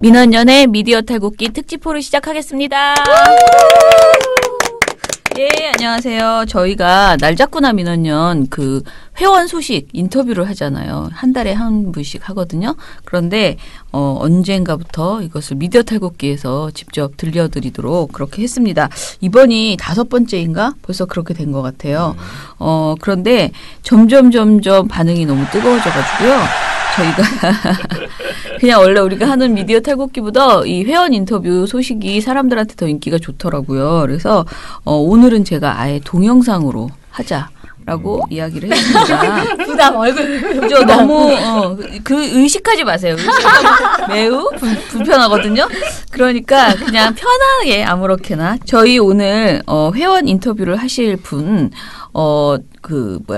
민원연의 미디어 탈곡기 특집호를 시작하겠습니다. 예, 안녕하세요. 저희가 날 잡구나 민원연 그 회원 소식 인터뷰를 하잖아요. 한 달에 한 분씩 하거든요. 그런데 언젠가부터 이것을 미디어 탈곡기에서 직접 들려드리도록 그렇게 했습니다. 이번이 5번째인가? 벌써 그렇게 된 것 같아요. 그런데 점점 반응이 너무 뜨거워져가지고요. 저희가 그냥 원래 우리가 하는 미디어 탈곡기보다 이 회원 인터뷰 소식이 사람들한테 더 인기가 좋더라고요. 그래서 오늘은 제가 아예 동영상으로 하자라고 이야기를 했습니다. 부담 얼굴. 그죠? 너무 그 의식하지 마세요. 매우 불편하거든요. 그러니까 그냥 편하게 아무렇게나 저희 오늘 회원 인터뷰를 하실 분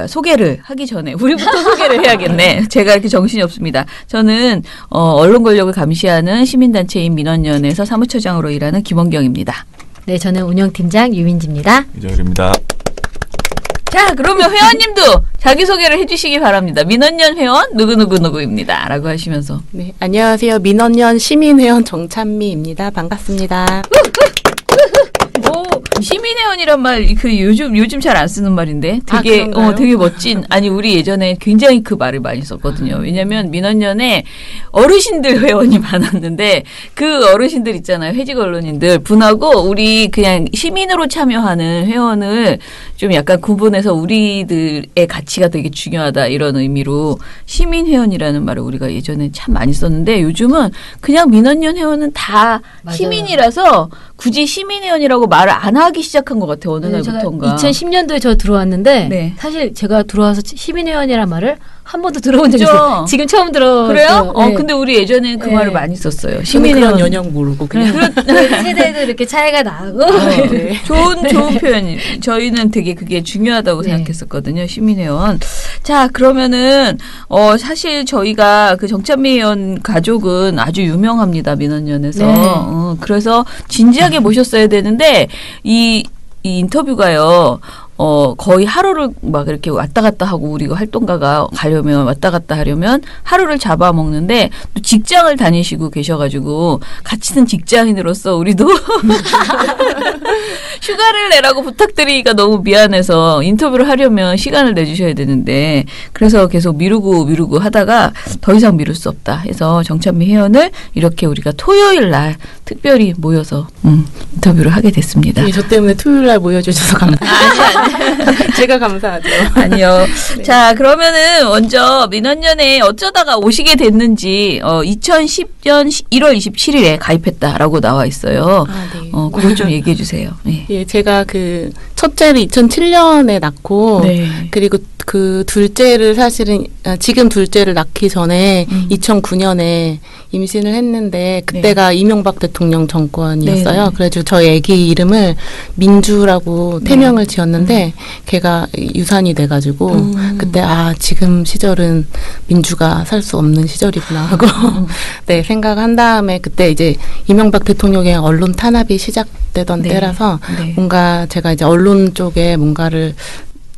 소개를 하기 전에 우리부터 소개를 해야겠네. 제가 이렇게 정신이 없습니다. 저는 언론 권력을 감시하는 시민단체인 민원연에서 사무처장으로 일하는 김원경입니다. 네, 저는 운영팀장 유민지입니다. 이정일입니다. 자, 그러면 회원님도 자기소개를 해주시기 바랍니다. 민원연 회원 누구입니다. 라고 하시면서. 네, 안녕하세요. 민원연 시민회원 정찬미입니다. 반갑습니다. 시민회원이란 말, 요즘 잘 안 쓰는 말인데 되게, 되게 멋진, 아니, 우리 예전에 굉장히 그 말을 많이 썼거든요. 왜냐면 민원연에 어르신들 회원이 많았는데 그 어르신들 있잖아요. 회직 언론인들 분하고 우리 그냥 시민으로 참여하는 회원을 좀 약간 구분해서 우리들의 가치가 되게 중요하다 이런 의미로 시민회원이라는 말을 우리가 예전에 참 많이 썼는데 요즘은 그냥 민원연 회원은 다 맞아요. 시민이라서 굳이 시민회원이라고 말을 안 하기 시작한 것 같아요. 어느 날부터인가. 2010년도에 저 들어왔는데 네. 사실 제가 들어와서 시민회원이라는 말을 한 번도 들어본 적이 없어요. 지금 처음 들어. 그래요? 네. 근데 우리 예전에 그 말을 많이 썼어요. 시민회원 연영 모르고 그냥. 세대도 이렇게 차이가 나고. 네. 좋은 표현이. 저희는 되게 그게 중요하다고 생각했었거든요. 시민회원. 자, 그러면은 사실 저희가 그 정찬미 회원 가족은 아주 유명합니다. 민원연에서. 그래서 진지하게 모셨어야 되는데 이 인터뷰가요. 거의 하루를 막 이렇게 왔다 갔다 하고 우리가 활동가가 가려면 왔다 갔다 하려면 하루를 잡아먹는데 또 직장을 다니시고 계셔가지고 같이는 직장인으로서 우리도 휴가를 내라고 부탁드리기가 너무 미안해서 인터뷰를 하려면 시간을 내주셔야 되는데 그래서 계속 미루고 하다가 더 이상 미룰 수 없다 해서 정찬미 회원을 이렇게 우리가 토요일 날 특별히 모여서 인터뷰를 하게 됐습니다. 네, 저 때문에 토요일 날 모여주셔서 감사합니다. 제가 감사하죠. 아니요. 네. 자, 그러면은 먼저 민원연에 어쩌다가 오시게 됐는지 2010년 1월 27일에 가입했다라고 나와 있어요. 네. 그걸 좀 얘기해 주세요. 네. 예, 제가 그 첫째를 2007년에 낳고 그리고 그 둘째를 사실은 지금 둘째를 낳기 전에 2009년에 임신을 했는데 그때가 이명박 대통령 정권이었어요. 그래서 저희 아기 이름을 민주라고 태명을 지었는데 걔가 유산이 돼가지고 그때 지금 시절은 민주가 살 수 없는 시절이구나 하고 네 생각한 다음에 그때 이제 이명박 대통령의 언론 탄압이 시작되던 때라서 뭔가 제가 이제 언론 쪽에 뭔가를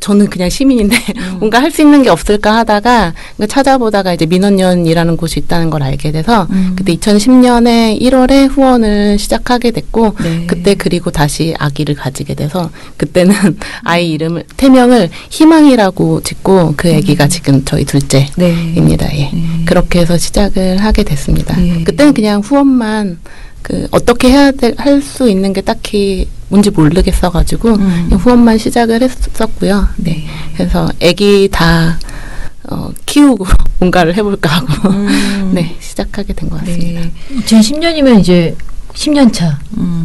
저는 그냥 시민인데 뭔가 할 수 있는 게 없을까 하다가 찾아보다가 이제 민원연이라는 곳이 있다는 걸 알게 돼서 그때 2010년에 1월에 후원을 시작하게 됐고 그때 그리고 다시 아기를 가지게 돼서 그때는 아이 이름을 태명을 희망이라고 짓고 그 아기가 지금 저희 둘째입니다. 예. 그렇게 해서 시작을 하게 됐습니다. 그때는 그냥 후원만 어떻게 해야 할 수 있는 게 딱히 뭔지 모르겠어가지고 후원만 시작을 했었고요. 네. 그래서 애기 다 키우고 뭔가를 해볼까 하고 네 시작하게 된 것 같습니다. 2010년이면 이제 10년 차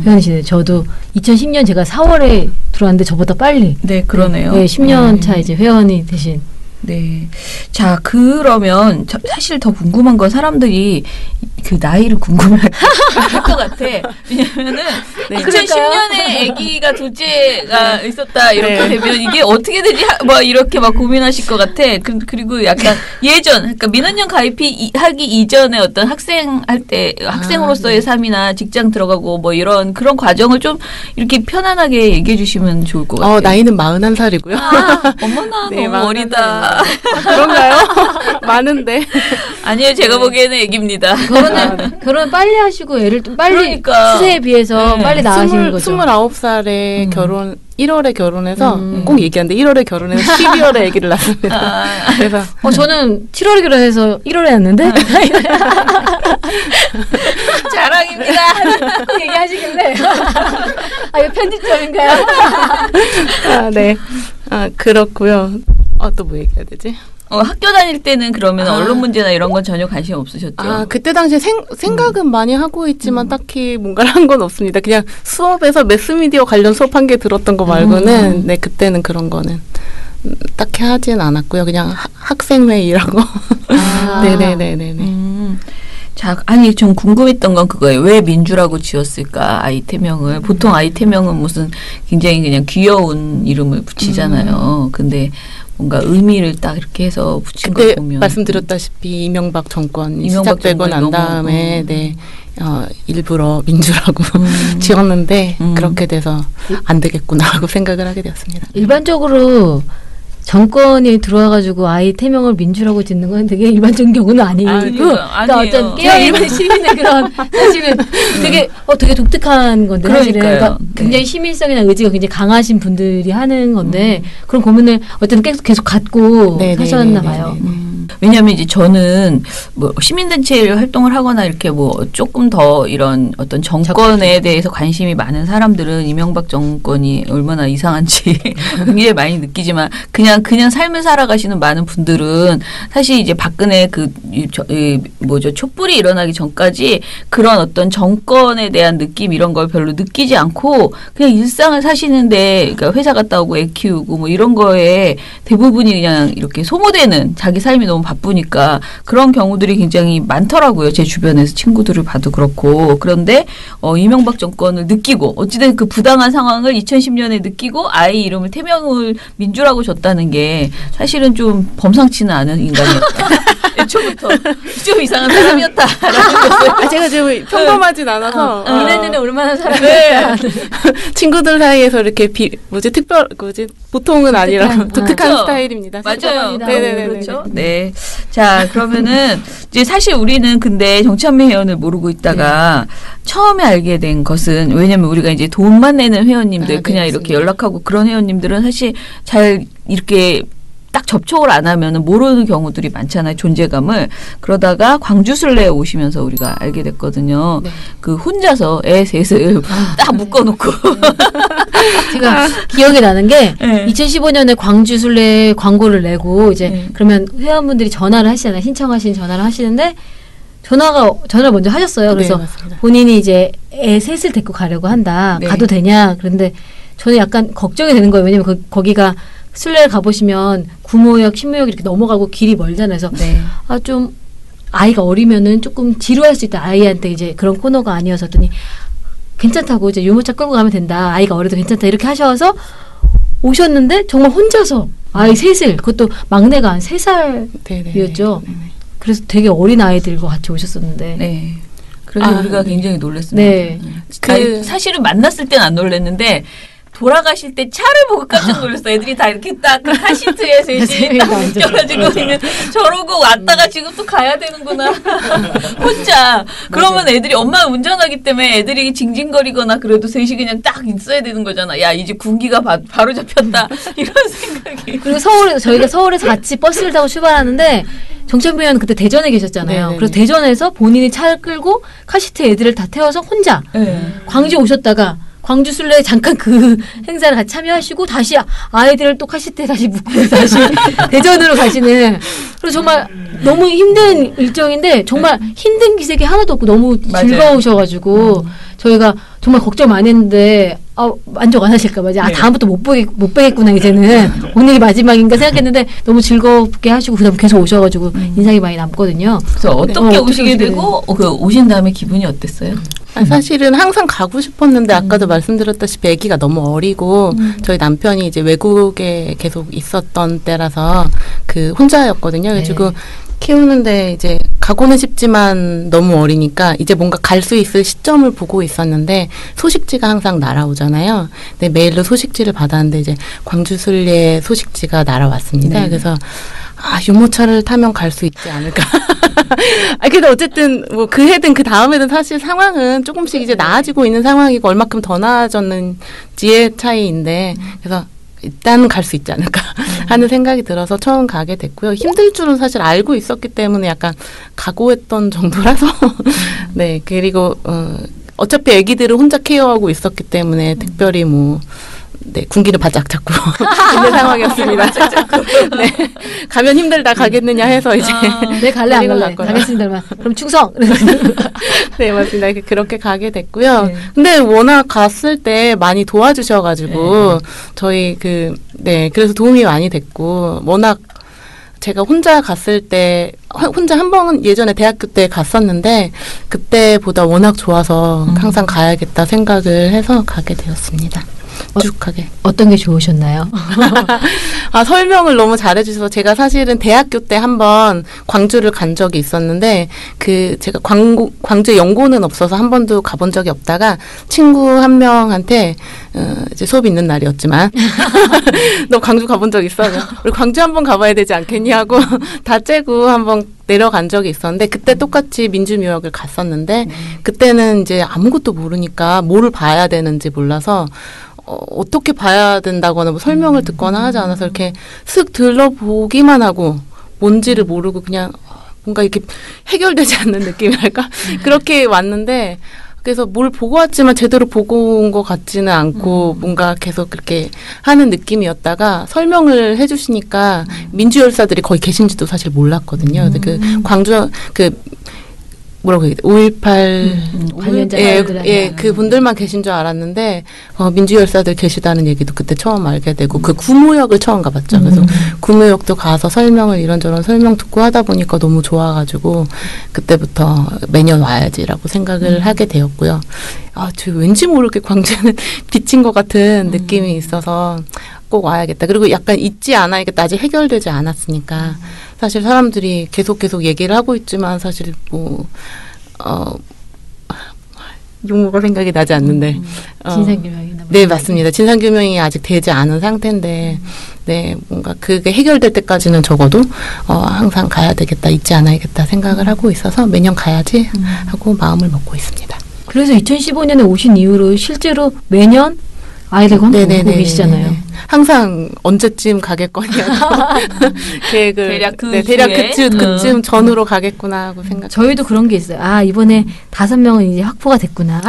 회원이시네요. 저도 2010년 제가 4월에 들어왔는데 저보다 빨리. 네, 그러네요. 네, 10년 차 이제 회원이 되신. 네. 자, 그러면 사실 더 궁금한 건 사람들이 그 나이를 궁금해할 것 같아. 왜냐면은 2010년에 아기가 둘째가 있었다 이렇게 되면 이게 어떻게 되지? 이렇게 막 고민하실 것 같아. 그리고 약간 그러니까 민원연 하기 이전에 어떤 학생할 때 학생으로서의 삶이나 직장 들어가고 이런 그런 과정을 좀 이렇게 편안하게 얘기해 주시면 좋을 것 같아요. 나이는 41살이고요. 어머나 네, 너무 어리다. 그런가요? 많은데. 아니요, 제가 보기에는 애기입니다. 그런 결혼 빨리 하시고 애를 좀 빨리 그러니까. 추세에 비해서 빨리 낳으시는 거죠. 29살에 결혼 1월에 결혼해서 꼭 얘기하는데 1월에 결혼해서 12월에 아기를 낳습니다. 그래서 저는 7월에 결혼해서 1월에 낳았는데 자랑입니다. 꼭 얘기하시길래 이거 편집점인가요? 네. 그렇고요. 또 뭐 얘기해야 되지? 학교 다닐 때는 그러면 언론 문제나 이런 건 전혀 관심 없으셨죠? 그때 당시에 생각은 많이 하고 있지만 딱히 뭔가를 한 건 없습니다. 그냥 수업에서 매스미디어 관련 수업 한 개 들었던 거 말고는 네, 그때는 그런 거는 딱히 하진 않았고요. 그냥 학생회의라고. 네네네네. 자, 아니 좀 궁금했던 건 그거예요. 왜 민주라고 지었을까 아이 태명을. 보통 아이 태명은 무슨 굉장히 그냥 귀여운 이름을 붙이잖아요. 근데 뭔가 의미를 딱 이렇게 해서 붙인 걸 보면 말씀드렸다시피 이명박 정권이 시작되고 난 다음에 네, 일부러 민주라고 지었는데 그렇게 돼서 안 되겠구나라고 생각을 하게 되었습니다. 일반적으로 정권이 들어와가지고 아이 태명을 민주라고 짓는 건 되게 일반적인 경우는 아니고, 그러니까 어떤 깨어있는 시민의 그런 사실은 되게 독특한 건데 사실은 그러니까 굉장히 시민성이나 의지가 굉장히 강하신 분들이 하는 건데 그런 고민을 어쨌든 계속 갖고 사셨나 봐요. 왜냐하면 이제 저는 뭐 시민단체 활동을 하거나 이렇게 뭐 조금 더 이런 어떤 정권에 대해서 관심이 많은 사람들은 이명박 정권이 얼마나 이상한지 굉장히 많이 느끼지만 그냥 삶을 살아가시는 많은 분들은 사실 이제 박근혜 촛불이 일어나기 전까지 그런 어떤 정권에 대한 느낌 이런 걸 별로 느끼지 않고 그냥 일상을 사시는데 그러니까 회사 갔다 오고 애 키우고 뭐 이런 거에 대부분이 그냥 이렇게 소모되는 자기 삶이 너무 바쁘니까 그런 경우들이 굉장히 많더라고요. 제 주변에서 친구들을 봐도 그렇고. 그런데 이명박 정권을 느끼고 어찌된 그 부당한 상황을 2010년에 느끼고 아이 이름을 태명을 민주라고 줬다는 게 사실은 좀 범상치는 않은 인간이었다. 애초부터 좀 이상한 사람이었다. 제가 지금 평범하진 않아서 이랬는데 얼마나 사람이었다. 친구들 사이에서 이렇게 보통은 아니라 독특한 스타일입니다. 맞아요. 네네네. 그렇죠. 네. 자, 그러면은 이제 사실 우리는 근데 정찬미 회원을 모르고 있다가 처음에 알게 된 것은 왜냐면 우리가 이제 돈만 내는 회원님들 그냥 이렇게 연락하고 그런 회원님들은 사실 잘 이렇게 딱 접촉을 안 하면은 모르는 경우들이 많잖아요. 존재감을. 그러다가 광주술래에 오시면서 우리가 알게 됐거든요. 네. 그 혼자서 애 셋을 딱 묶어놓고. 제가 기억이 나는 게 2015년에 광주술래 광고를 내고 이제 그러면 회원분들이 전화를 하시잖아요. 신청하신 전화를 하시는데 전화를 먼저 하셨어요. 그래서 본인이 이제 애 셋을 데리고 가려고 한다. 가도 되냐. 그런데 저는 약간 걱정이 되는 거예요. 왜냐면 거기가 술래를 가보시면 구모역, 신모역 이렇게 넘어가고 길이 멀잖아요. 그래서 좀 아이가 어리면은 조금 지루할 수 있다. 아이한테 이제 그런 코너가 아니어서 했더니 괜찮다고 이제 유모차 끌고 가면 된다. 아이가 어려도 괜찮다. 이렇게 하셔서 오셨는데 정말 혼자서 아이 셋을 그것도 막내가 한 3살이었죠. 그래서 되게 어린 아이들과 같이 오셨었는데. 네. 그래서 우리가 굉장히 놀랐습니다. 네. 사실은 만났을 땐 안 놀랐는데 돌아가실 때 차를 보고 깜짝 놀랐어요. 애들이 다 이렇게 딱 그 카시트에 셋이 딱 묶여가지고 있는 저러고 왔다가 지금 또 가야 되는구나. 혼자. 그러면 애들이 엄마가 운전하기 때문에 애들이 징징거리거나 그래도 셋이 그냥 딱 있어야 되는 거잖아. 야 이제 군기가 바로 잡혔다. 이런 생각이. 그리고 저희가 서울에서 같이 버스를 타고 출발하는데 정찬미 의원은 그때 대전에 계셨잖아요. 네네네. 그래서 대전에서 본인이 차를 끌고 카시트 애들을 다 태워서 혼자 광주 오셨다가 광주술래에 잠깐 그 행사를 같이 참여하시고 다시 아이들을 또 카시트에 다시 묶고 다시 대전으로 가시는. 그래서 정말 너무 힘든 일정인데 정말 힘든 기색이 하나도 없고 너무 즐거우셔가지고 저희가 정말 걱정 많이 했는데 만족 안 하실까 봐 다음부터 못 뵈겠구나 이제는 오늘이 마지막인가 생각했는데 너무 즐겁게 하시고 그다음 계속 오셔가지고 인상이 많이 남거든요. 그래서 어떻게 오시게 되고 오신 다음에 기분이 어땠어요? 사실은 항상 가고 싶었는데 아까도 말씀드렸다시피 아기가 너무 어리고 저희 남편이 이제 외국에 계속 있었던 때라서 그 혼자였거든요. 그래가지고 키우는데 이제 가고는 싶지만 너무 어리니까 이제 뭔가 갈 수 있을 시점을 보고 있었는데 소식지가 항상 날아오잖아요. 근데 메일로 소식지를 받았는데 이제 광주 순례 소식지가 날아왔습니다. 네. 그래서 유모차를 타면 갈 수 있지 않을까. 근데 어쨌든 뭐 그 해든 그 다음에든 사실 상황은 조금씩 이제 나아지고 있는 상황이고 얼마큼 더 나아졌는지의 차이인데 그래서 일단 갈 수 있지 않을까 하는 생각이 들어서 처음 가게 됐고요. 힘들 줄은 사실 알고 있었기 때문에 약간 각오했던 정도라서 네. 그리고 어차피 아기들을 혼자 케어하고 있었기 때문에 특별히 뭐 네, 군기를 바짝 잡고 있는 상황이었습니다. 네, 가면 힘들다 가겠느냐 해서 이제 네, 갈래 안 갈래 가겠습니다만 그럼 충성. 네, 맞습니다. 그렇게 가게 됐고요. 네. 근데 워낙 갔을 때 많이 도와주셔가지고 저희 그래서 도움이 많이 됐고 워낙 제가 혼자 갔을 때 혼자 한 번은 예전에 대학교 때 갔었는데 그때보다 워낙 좋아서 항상 가야겠다 생각을 해서 가게 되었습니다. 쭉,하게. 어떤 게 좋으셨나요? 설명을 너무 잘해주셔서 제가 사실은 대학교 때 한번 광주를 간 적이 있었는데 제가 광주에 연고는 없어서 한 번도 가본 적이 없다가 친구 한 명한테 이제 수업이 있는 날이었지만 너 광주 가본 적 있어? 우리 광주 한번 가봐야 되지 않겠니? 하고 다 째고 한번 내려간 적이 있었는데 그때 똑같이 민주묘역을 갔었는데 그때는 이제 아무것도 모르니까 뭐를 봐야 되는지 몰라서 어떻게 봐야 된다거나 뭐 설명을 듣거나 하지 않아서 이렇게 슥 들러보기만 하고 뭔지를 모르고 그냥 뭔가 이렇게 해결되지 않는 느낌이랄까? 그렇게 왔는데 그래서 뭘 보고 왔지만 제대로 보고 온 것 같지는 않고 뭔가 계속 그렇게 하는 느낌이었다가 설명을 해주시니까 민주열사들이 거의 계신지도 사실 몰랐거든요. 그 광주 뭐라고 얘기해? 5.18 관련자 그 분들만 계신 줄 알았는데 민주열사들 계시다는 얘기도 그때 처음 알게 되고 그 구무역을 처음 가봤죠. 그래서 구무역도 가서 설명을 이런저런 설명 듣고 하다 보니까 너무 좋아가지고 그때부터 매년 와야지라고 생각을 하게 되었고요. 저 왠지 모르게 광주는 비친 것 같은 느낌이 있어서 꼭 와야겠다. 그리고 약간 잊지 않아야겠다. 아직 해결되지 않았으니까. 사실 사람들이 계속 얘기를 하고 있지만 사실 용어가 생각이 나지 않는데. 진상규명이 네, 맞습니다. 진상규명이 아직 되지 않은 상태인데, 네, 뭔가 그게 해결될 때까지는 적어도, 항상 가야 되겠다, 잊지 않아야겠다 생각을 하고 있어서 매년 가야지 하고 마음을 먹고 있습니다. 그래서 2015년에 오신 이후로 실제로 매년 아이들과 함께 오고 계시잖아요. 항상 언제쯤 가겠거니하고 계획을 대략 그쯤 전후로 가겠구나 하고 생각. 저희도 그런 게 있어요. 이번에 5명은 이제 확보가 됐구나.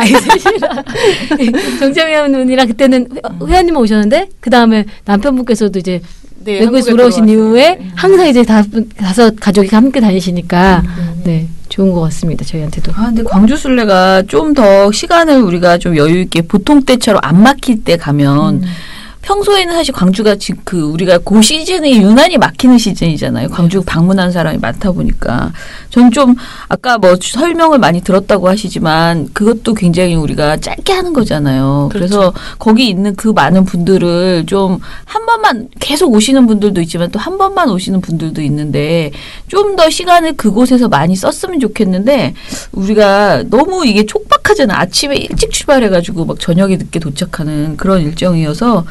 정재미언이랑 그때는 회원님 오셨는데 그 다음에 남편분께서도 이제 외국에서 돌아오신 이후에 항상 이제 다섯 가족이 함께 다니시니까 네. 좋은 것 같습니다. 저희한테도. 근데 광주 순례가 좀 더 시간을 우리가 좀 여유 있게 보통 때처럼 안 막힐 때 가면 평소에는 사실 광주가 우리가 그 시즌이 유난히 막히는 시즌이잖아요. 광주 방문한 사람이 많다 보니까. 전 좀 아까 뭐 설명을 많이 들었다고 하시지만 그것도 굉장히 우리가 짧게 하는 거잖아요. 그렇죠. 그래서 거기 있는 그 많은 분들을 좀 한 번만 계속 오시는 분들도 있지만 또 한 번만 오시는 분들도 있는데 좀 더 시간을 그곳에서 많이 썼으면 좋겠는데 우리가 너무 이게 촉박하잖아. 아침에 일찍 출발해가지고 막 저녁에 늦게 도착하는 그런 일정이어서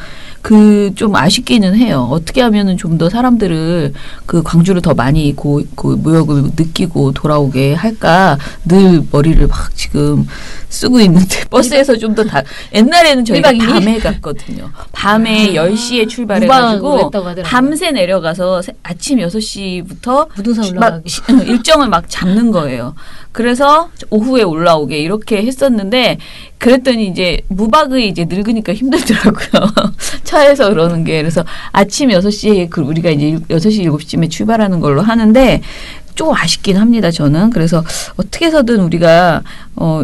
좀 아쉽기는 해요. 어떻게 하면은 좀 더 사람들을 그 광주를 더 많이 그 무역을 느끼고 돌아오게 할까 늘 머리를 막 지금 쓰고 있는데 버스에서 좀 더 옛날에는 저희가 밤에 갔거든요. 밤에 10시에 출발해가지고 밤새 내려가서 아침 6시부터 무등산 올라가기 일정을 막 잡는 거예요. 그래서 오후에 올라오게 이렇게 했었는데 그랬더니 이제 무박의 이제 늙으니까 힘들더라고요. 차에서 그러는 게. 그래서 아침 6시에 우리가 이제 6시, 7시쯤에 출발하는 걸로 하는데 조금 아쉽긴 합니다, 저는. 그래서 어떻게 해서든 우리가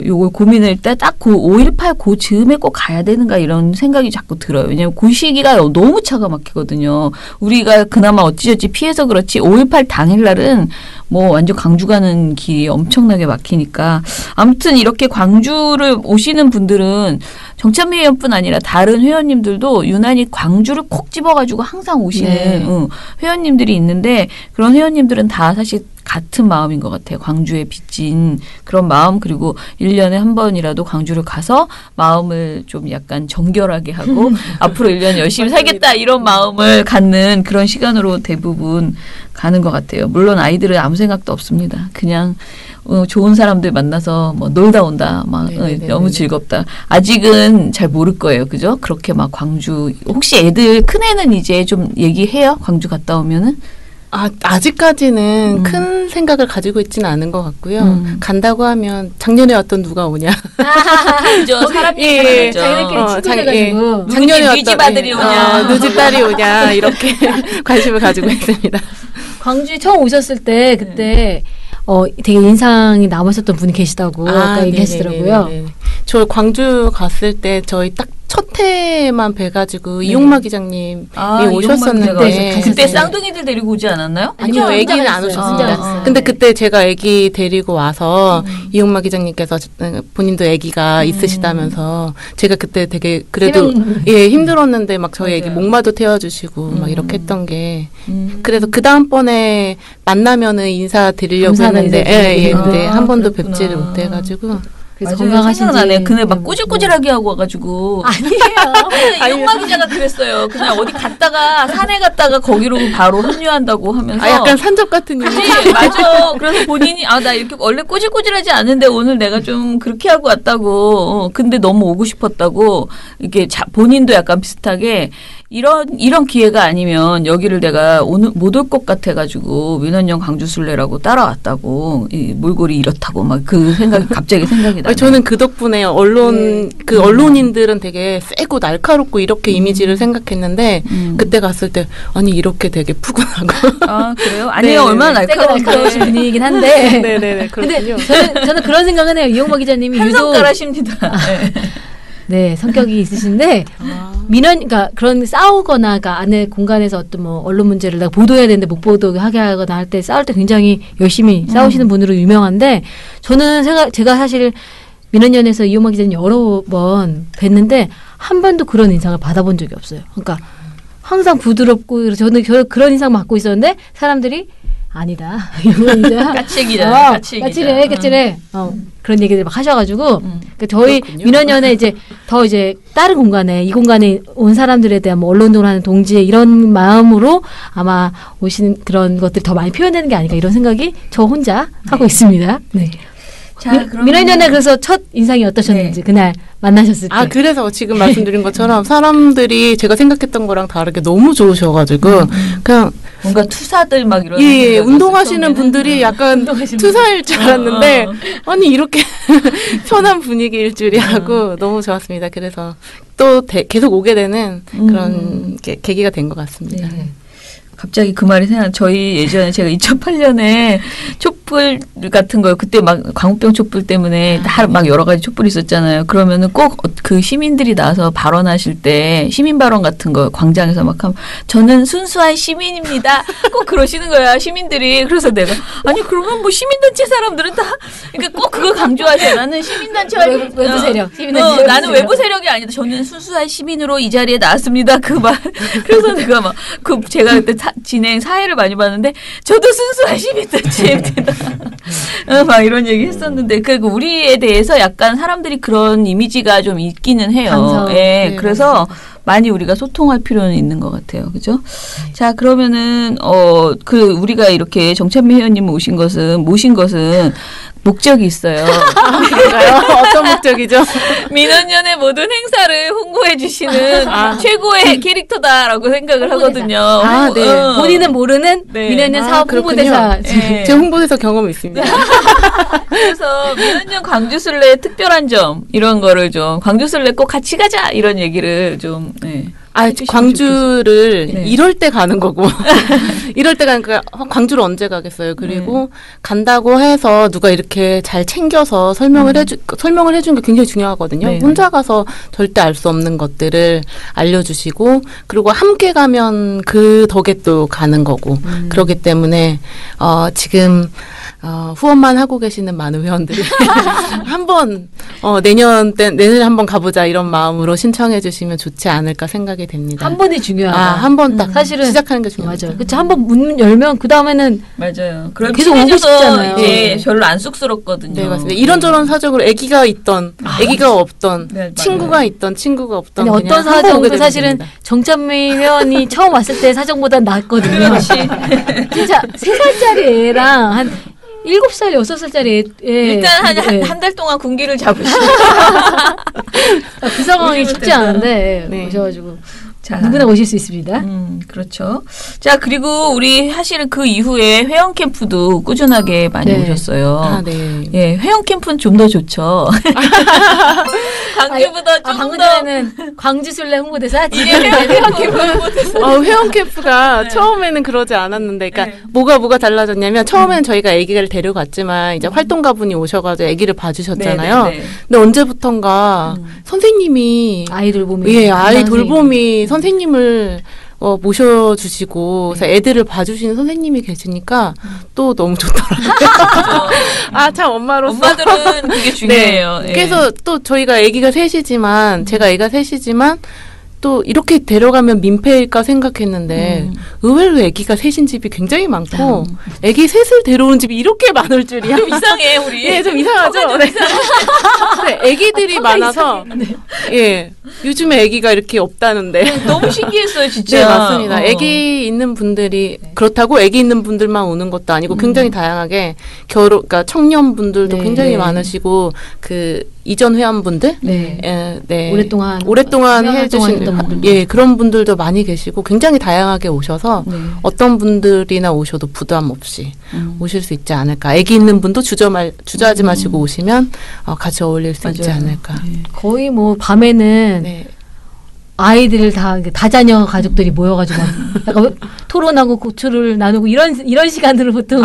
요걸 고민을 딱 그 5.18 그 즈음에 꼭 가야 되는가 이런 생각이 자꾸 들어요. 왜냐하면 그 시기가 너무 차가 막히거든요. 우리가 그나마 어찌저찌 피해서 그렇지 5.18 당일날은 뭐 완전 광주 가는 길이 엄청나게 막히니까 아무튼 이렇게 광주를 오시는 분들은 정찬미 회원뿐 아니라 다른 회원님들도 유난히 광주를 콕 집어가지고 항상 오시는 회원님들이 있는데 그런 회원님들은 다 사실 같은 마음인 것 같아요. 광주에 빚진 그런 마음 그리고 1년에 한 번이라도 광주를 가서 마음을 좀 약간 정결하게 하고 앞으로 1년 열심히 살겠다 이런 마음을 갖는 그런 시간으로 대부분 가는 것 같아요. 물론 아이들은 아무 생각도 없습니다. 그냥 좋은 사람들 만나서 뭐 놀다 온다. 막 너무 즐겁다. 아직은 잘 모를 거예요. 그죠? 그렇게 막 광주 혹시 애들 큰애는 이제 좀 얘기해요? 광주 갔다 오면은? 아직까지는 큰 생각을 가지고 있지는 않은 것 같고요. 간다고 하면 작년에 왔던 누가 오냐. 그죠. 사람이 많았죠. 자기들끼리 친구해가지고. 작년에 왔던 집 아들이 오냐. 누집 딸이 오냐. 이렇게 관심을 가지고 있습니다. 광주에 처음 오셨을 때 그때 되게 인상이 남으셨던 분이 계시다고 아까 얘기하시더라고요. 저 광주 갔을 때 저희 딱 첫 해만 뵈가지고 이용마 기자님이 오셨었는데 그때 쌍둥이들 데리고 오지 않았나요? 아니요, 애기는 안 오셨습니다. 근데 그때 제가 애기 데리고 와서 이용마 기자님께서 본인도 애기가 있으시다면서 제가 그때 되게 그래도 힘들었는데 막 저희 애기 목마도 태워주시고 막 이렇게 했던 게 그래서 그 다음번에 만나면은 인사드리려고 했는데 근데 한 번도 뵙지를 못해가지고. 건강하신지. 그날 막 꼬질꼬질하게 하고 와가지고. 아니에요. 이용마 기자가 그랬어요. 그냥 어디 갔다가 산에 갔다가 거기로 바로 합류한다고 하면서. 약간 산적 같은 이미지. 맞아. 그래서 본인이 나 이렇게 원래 꼬질꼬질하지 않은데 오늘 내가 좀 그렇게 하고 왔다고. 근데 너무 오고 싶었다고. 이렇게 본인도 약간 비슷하게. 이런 기회가 아니면 여기를 내가 못 올 것 같아가지고 민원연 광주술래라고 따라왔다고 몰골이 이렇다고 막 그 생각이 갑자기 생각이 나요. 저는 그 덕분에 언론인들은 되게 세고 날카롭고 이렇게 이미지를 생각했는데 그때 갔을 때 아니 이렇게 되게 푸근하고. 그래요? 아니요 얼마나 날카로우신 분이긴 한데. 네네네. 그렇군요. 근데 저는 그런 생각은 해요. 이용마 기자님이 한성가라십니다. 네, 성격이 있으신데 그러니까 그런 싸우거나 그러니까 안에 공간에서 어떤 뭐 언론 문제를 내가 보도해야 되는데 못 보도하게 하거나 할 때 싸울 때 굉장히 열심히 싸우시는 분으로 유명한데 저는 제가 사실 민원연에서 이용마 기자님 여러 번 뵀는데 한 번도 그런 인상을 받아본 적이 없어요. 그러니까 항상 부드럽고 저는 그런 인상 받고 있었는데 사람들이 아니다. 까칠기잖아. 까칠해. 그런 얘기들 막 하셔가지고 그러니까 저희 민원연에 이제 다른 공간에 이 공간에 온 사람들에 대한 뭐 언론을 하는 동지의 이런 마음으로 아마 오시는 그런 것들이 더 많이 표현되는 게 아닐까 이런 생각이 저 혼자 하고 있습니다. 네. 자, 민원연에 그래서 첫 인상이 어떠셨는지 그날 만나셨을 때. 그래서 지금 말씀드린 것처럼 사람들이 제가 생각했던 거랑 다르게 너무 좋으셔가지고 그냥 뭔가 투사들 막 이런 운동하시는 분들이 약간 투사일 줄 알았는데 아니 이렇게 편한 분위기일 줄이라고 너무 좋았습니다. 그래서 또 계속 오게 되는 그런 계기가 된 것 같습니다. 네. 갑자기 그 말이 생각. 저희 예전에 제가 2008년에 촛불 같은 거 그때 막 광우병 촛불 때문에 다 막 여러 가지 촛불이 있었잖아요. 그러면은 꼭 그 시민들이 나와서 발언하실 때 시민 발언 같은 거 광장에서 막 하면 저는 순수한 시민입니다. 꼭 그러시는 거야 시민들이. 그래서 내가 아니 그러면 뭐 시민단체 사람들은 다 그러니까 꼭 그걸 강조하죠. 나는 시민단체 외부 세력. 나는 외부 세력이 아니다. 저는 순수한 시민으로 이 자리에 나왔습니다. 그 말. 그래서 내가 막 제가 그때 사회를 많이 봤는데 저도 순수한 시민단체입니다. 막 이런 얘기 했었는데 그 우리에 대해서 약간 사람들이 그런 이미지가 좀 있기는 해요. 네, 그래서 많이 우리가 소통할 필요는 있는 것 같아요. 그죠? 자, 그러면은 우리가 이렇게 정찬미 회원님 모신 것은 목적이 있어요. 어떤 목적이죠? 민원연의 모든 행사를 홍보해 주시는 최고의 캐릭터다라고 생각을 하거든요. 네. 본인은 모르는 민원연 사업 홍보대사. 네. 제 홍보대사 경험이 있습니다. 그래서 민원연 광주술래 특별한 점 이런 거를 좀 광주술래 꼭 같이 가자 이런 얘기를 좀 광주를 이럴 때 가는 거고 이럴 때 가니까 광주를 언제 가겠어요. 그리고 간다고 해서 누가 이렇게 잘 챙겨서 설명을 해준 게 굉장히 중요하거든요. 혼자 가서 절대 알 수 없는 것들을 알려주시고 그리고 함께 가면 그 덕에 또 가는 거고 그렇기 때문에 지금 후원만 하고 계시는 많은 회원들이 한번 내년에 한번 가보자 이런 마음으로 신청해 주시면 좋지 않을까 생각이 됩니다. 한 번이 중요하다. 한 번 딱 사실은 시작하는 게 중요하죠. 맞아요. 그렇죠. 한번 문 열면 그 다음에는 맞아요. 그럼 계속 오고 싶잖아요. 이제 별로 안 쑥스럽거든요. 네, 맞습니다. 이런저런 사정으로 아기가 있던, 아기가 없던, 네, 친구가 있던, 친구가 없던. 어떤 사정도 사실은 정찬미 회원이 처음 왔을 때 사정보다 낫거든요. 진짜 3살짜리 애랑 한 7살, 6살짜리 애. 일단 한 달 동안 군기를 잡으시고. 그 상황이 쉽지 않은데, 오셔가지고. 자, 누구나 오실 수 있습니다. 그렇죠. 자, 그리고 우리 사실은 그 이후에 회원 캠프도 꾸준하게 많이 오셨어요. 네. 예, 회원 캠프는 좀 더 좋죠. 광주보다 조금 방금 더. 전에는 광주술래 홍보대사 이게 회원 캠프 홍보대사. 회원 캠프가 처음에는 그러지 않았는데, 그러니까 뭐가 달라졌냐면 처음에는 저희가 아기를 데려갔지만 이제 활동가분이 오셔가지고 아기를 봐주셨잖아요. 근데 언제부턴가 선생님이 아이 돌봄이 아이 돌봄이 선생님을 모셔주시고 그래서 애들을 봐주시는 선생님이 계시니까 또 너무 좋더라고요. 참 엄마들은 그게 중요해요. 네. 그래서 또 저희가 아기가 셋이지만 제가 애가 셋이지만 또 이렇게 데려가면 민폐일까 생각했는데 의외로 아기가 셋인 집이 굉장히 많고 아기 셋을 데려오는 집이 이렇게 많을 줄이야. 좀 이상해 우리. 예, 좀 이상하죠. 네. 아기들이 많아서 요즘에 아기가 이렇게 없다는데 너무 신기했어요 진짜. 네, 맞습니다. 아기 있는 분들이 그렇다고 아기 있는 분들만 오는 것도 아니고 굉장히 다양하게 그러니까 청년분들도 굉장히 많으시고 그 이전 회원분들, 오랫동안 해주신 그런 분들도 많이 계시고 굉장히 다양하게 오셔서 어떤 분들이나 오셔도 부담 없이 오실 수 있지 않을까. 아기 있는 분도 주저하지 마시고 오시면 같이 어울릴 수 있지 않을까. 거의 뭐 밤에는 아이들 다자녀 가족들이 모여가지고 약간 토론하고 고초를 나누고 이런 시간들을 보통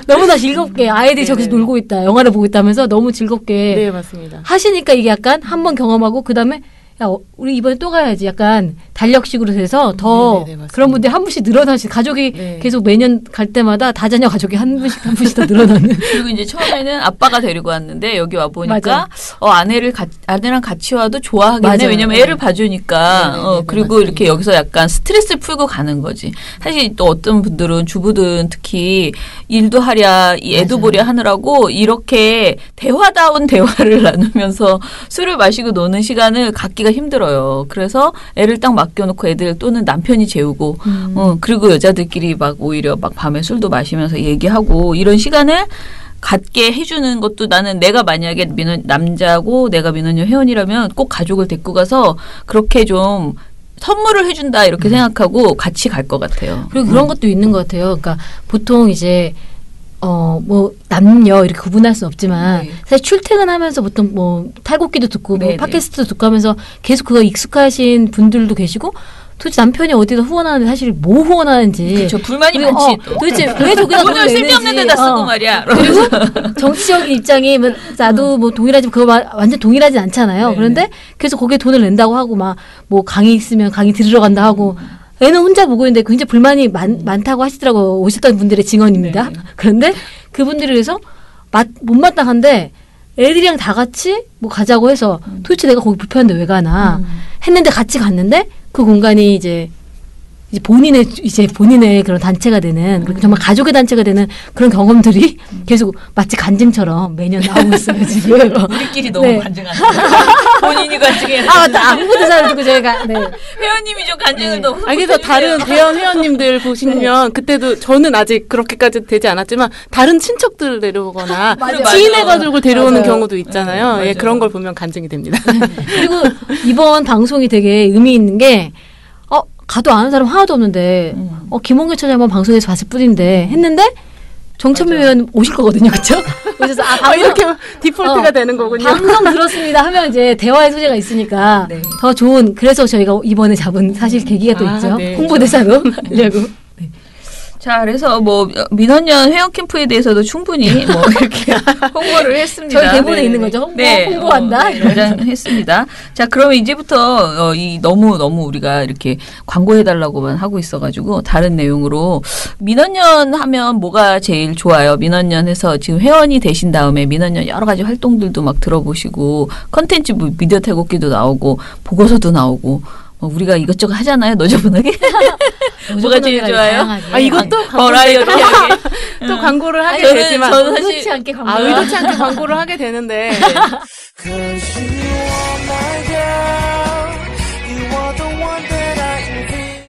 너무나 즐겁게 아이들이 저기서 놀고 있다, 영화를 보고 있다면서 너무 즐겁게 맞습니다. 하시니까 이게 약간 한번 경험하고 그 다음에 야, 우리 이번에 또 가야지. 약간 달력식으로 돼서 더 그런 분들이 한 분씩 늘어나시 가족이 계속 매년 갈 때마다 다자녀 가족이 한 분씩 더 늘어나는. 그리고 이제 처음에는 아빠가 데리고 왔는데 여기 와 보니까 아내랑 같이 와도 좋아하겠네. 왜냐면 애를 봐주니까. 그리고 맞습니다. 이렇게 여기서 약간 스트레스를 풀고 가는 거지. 사실 또 어떤 분들은 주부들은 특히 일도 하랴 애도 보랴 하느라고 이렇게 대화다운 대화를 나누면서 술을 마시고 노는 시간을 갖기가 힘들어요. 그래서 애를 딱 맡겨놓고 애들 또는 남편이 재우고, 그리고 여자들끼리 막 오히려 막 밤에 술도 마시면서 얘기하고 이런 시간을 갖게 해주는 것도 나는 내가 만약에 남자고 내가 민원녀 회원이라면 꼭 가족을 데리고 가서 그렇게 좀 선물을 해준다 이렇게 생각하고 같이 갈 것 같아요. 그리고 그런 것도 있는 것 같아요. 그러니까 보통 이제 뭐 남녀 이렇게 구분할 수 없지만 사실 출퇴근하면서 보통 뭐 탈곡기도 듣고 뭐 팟캐스트도 듣고 하면서 계속 그거 익숙하신 분들도 계시고 도대체 남편이 어디다 후원하는데 사실 뭐 후원하는지 그렇죠. 불만이 많지 또. 도대체 왜 저기다 돈을 내는지 쓸데없는 데다 쓰고 말이야. 그리고 정치적인 입장이 나도 뭐 동일하지 그거 완전 동일하진 않잖아요. 그런데 그래서 거기에 돈을 낸다고 하고 막 뭐 강의 있으면 강의 들으러 간다 하고 애는 혼자 보고 있는데 굉장히 불만이 많다고 하시더라고요. 오셨던 분들의 증언입니다. 그런데 그분들이 그래서 못마땅한데 애들이랑 다 같이 뭐 가자고 해서 도대체 내가 거기 불편한데 왜 가나 했는데 같이 갔는데 그 공간이 이제 본인의 그런 단체가 되는 그리고 정말 가족의 단체가 되는 그런 경험들이 계속 마치 간증처럼 매년 나오고 있어요 지금. 우리끼리 너무 간증하는 본인이 간증해. 홍보대사를 듣고 저희가 회원님이 좀 간증을 너무. 그래서 다른 대형 회원님들 보시면 그때도 저는 아직 그렇게까지 되지 않았지만 다른 친척들을 데려오거나 지인의 가족을 데려오는 경우도 있잖아요. 그런 걸 보면 간증이 됩니다. 그리고 이번 방송이 되게 의미 있는 게. 가도 아는 사람 하나도 없는데 김원규 처장 한번 방송에서 봤을 뿐인데 했는데 정찬미 의원 오실 거거든요, 그렇죠? 그래서 이렇게 디폴트가 되는 거군요. 방송 들었습니다 하면 이제 대화의 소재가 있으니까 더 좋은. 그래서 저희가 이번에 잡은 사실 계기가 또 있죠. 홍보대사로 하려고. 자, 그래서 뭐 민원연 회원 캠프에 대해서도 충분히 뭐 이렇게 홍보를 했습니다. 저희 대본에 있는 거죠. 홍보한다. 했습니다. 자, 그러면 이제부터 너무 우리가 이렇게 광고해달라고만 하고 있어가지고 다른 내용으로 민원연 하면 뭐가 제일 좋아요? 민원연에서 지금 회원이 되신 다음에 민원연 여러 가지 활동들도 막 들어보시고 컨텐츠 미디어 탈곡기도 나오고 보고서도 나오고. 우리가 이것저것 하잖아요. 너저분하게. 뭐가 제일 좋아요? 이것도 버라이어티하게. 또 광고를 하게 되지만 저는 사실 의도치 않게 광고를 하게 되는데.